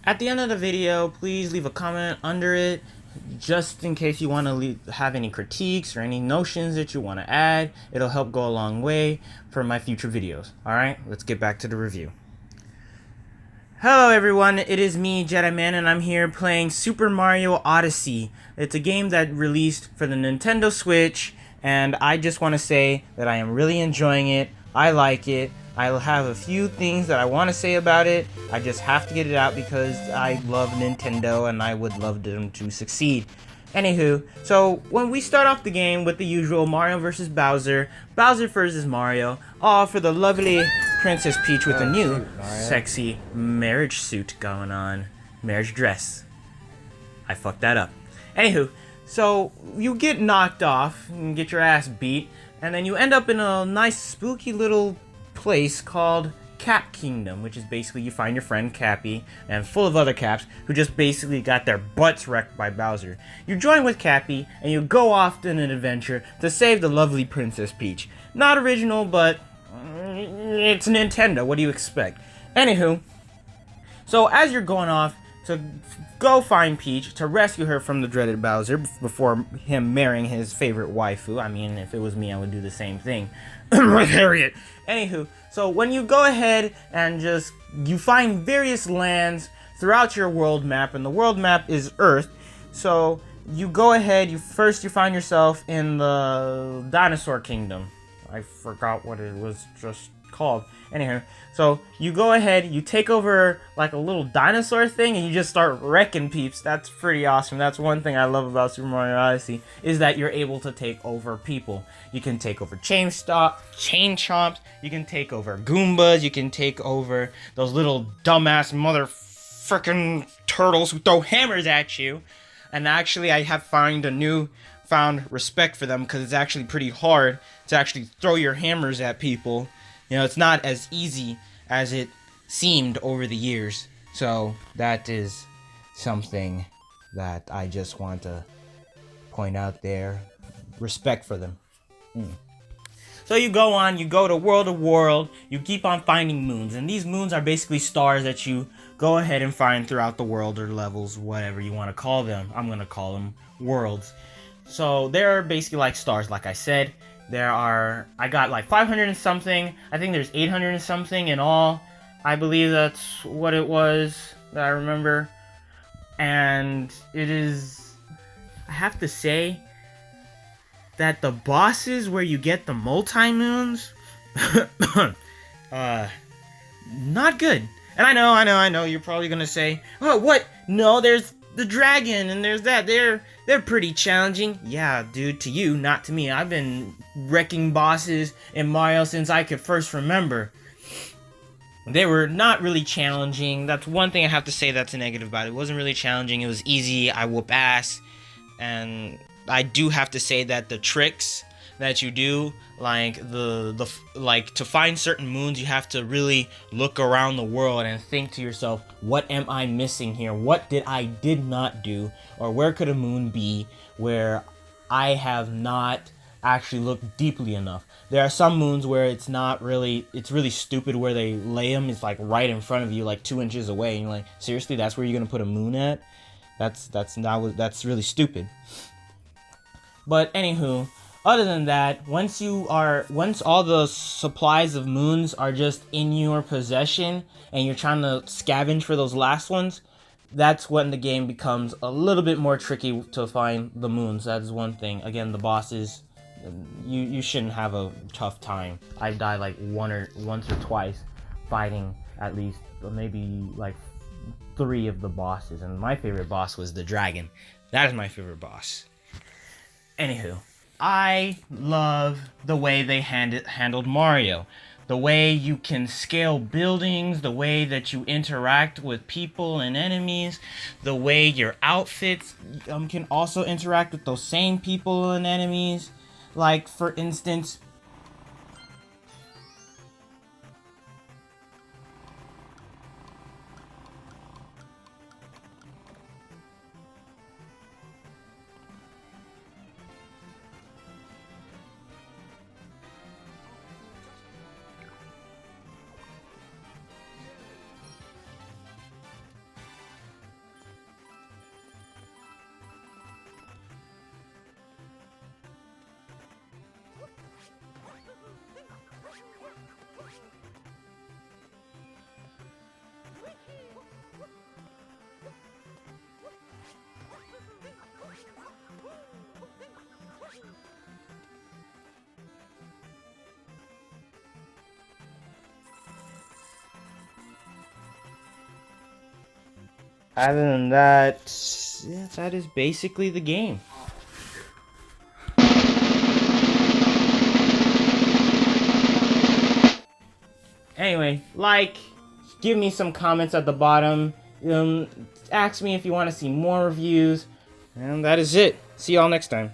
At the end of the video, please leave a comment under it, just in case you want to have any critiques or any notions that you want to add. It'll help go a long way for my future videos. Alright, let's get back to the review. Hello everyone, it is me, Jedi Man, and I'm here playing Super Mario Odyssey. It's a game that released for the Nintendo Switch, and I just want to say that I am really enjoying it. I like it. I'll have a few things that I want to say about it. I just have to get it out because I love Nintendo and I would love them to succeed. Anywho, so when we start off the game with the usual Mario versus Bowser, Bowser versus Mario, all for the lovely Princess Peach with a new sexy marriage suit going on. Marriage dress. I fucked that up. Anywho, so you get knocked off and get your ass beat, and then you end up in a nice spooky little place called Cap Kingdom, which is basically you find your friend Cappy and full of other Caps who just basically got their butts wrecked by Bowser. You join with Cappy and you go off on an adventure to save the lovely Princess Peach. Not original, but it's Nintendo. What do you expect? Anywho, so as you're going off to go find Peach to rescue her from the dreaded Bowser before him marrying his favorite waifu. I mean, if it was me, I would do the same thing with Harriet. Anywho, so when you go ahead and you find various lands throughout your world map, and the world map is Earth, so you go ahead, you find yourself in the Dinosaur Kingdom. I forgot what it was just called. Anyhow, so you go ahead, you take over like a little dinosaur thing, and you just start wrecking peeps. That's pretty awesome. That's one thing I love about Super Mario Odyssey, is that you're able to take over people. You can take over chain chomps, you can take over Goombas, you can take over those little dumbass motherfucking turtles who throw hammers at you. And actually, I have found respect for them, because it's actually pretty hard to actually throw your hammers at people. You know, it's not as easy as it seemed over the years. So that is something that I just want to point out there. Respect for them. So you go on, you go to world to world, you keep on finding moons. And these moons are basically stars that you go ahead and find throughout the world, or levels, whatever you want to call them. I'm going to call them worlds. So they're basically like stars, like I said. I got like 500 and something. I think there's 800 and something in all. I believe that's what it was that I remember. And it is, I have to say that the bosses where you get the multi-moons, not good. And I know, you're probably gonna say, oh, what? No, there's the dragon, and there's that. They're pretty challenging. Yeah, dude, to you, not to me. I've been wrecking bosses in Mario since I could first remember. They were not really challenging. That's one thing I have to say that's a negative about it. It wasn't really challenging. It was easy. I whoop ass. And I do have to say that the tricks that you do, like like to find certain moons, you have to really look around the world and think to yourself, what am I missing here? What did not do? Or where could a moon be where I have not actually looked deeply enough? There are some moons where it's really stupid where they lay them. It's like right in front of you, like 2 inches away, and you're like, seriously, that's where you're gonna put a moon at? That's really stupid. But anywho, other than that, once all the supplies of moons are just in your possession and you're trying to scavenge for those last ones, that's when the game becomes a little bit more tricky to find the moons. That is one thing. Again, the bosses, you shouldn't have a tough time. I've died like once or twice fighting at least maybe like 3 of the bosses, and my favorite boss was the dragon. That is my favorite boss. Anywho, I love the way they handled Mario. The way you can scale buildings, the way that you interact with people and enemies, the way your outfits can also interact with those same people and enemies. Like, for instance, other than that, yeah, that is basically the game. Anyway, give me some comments at the bottom, ask me if you want to see more reviews, and that is it. See y'all next time.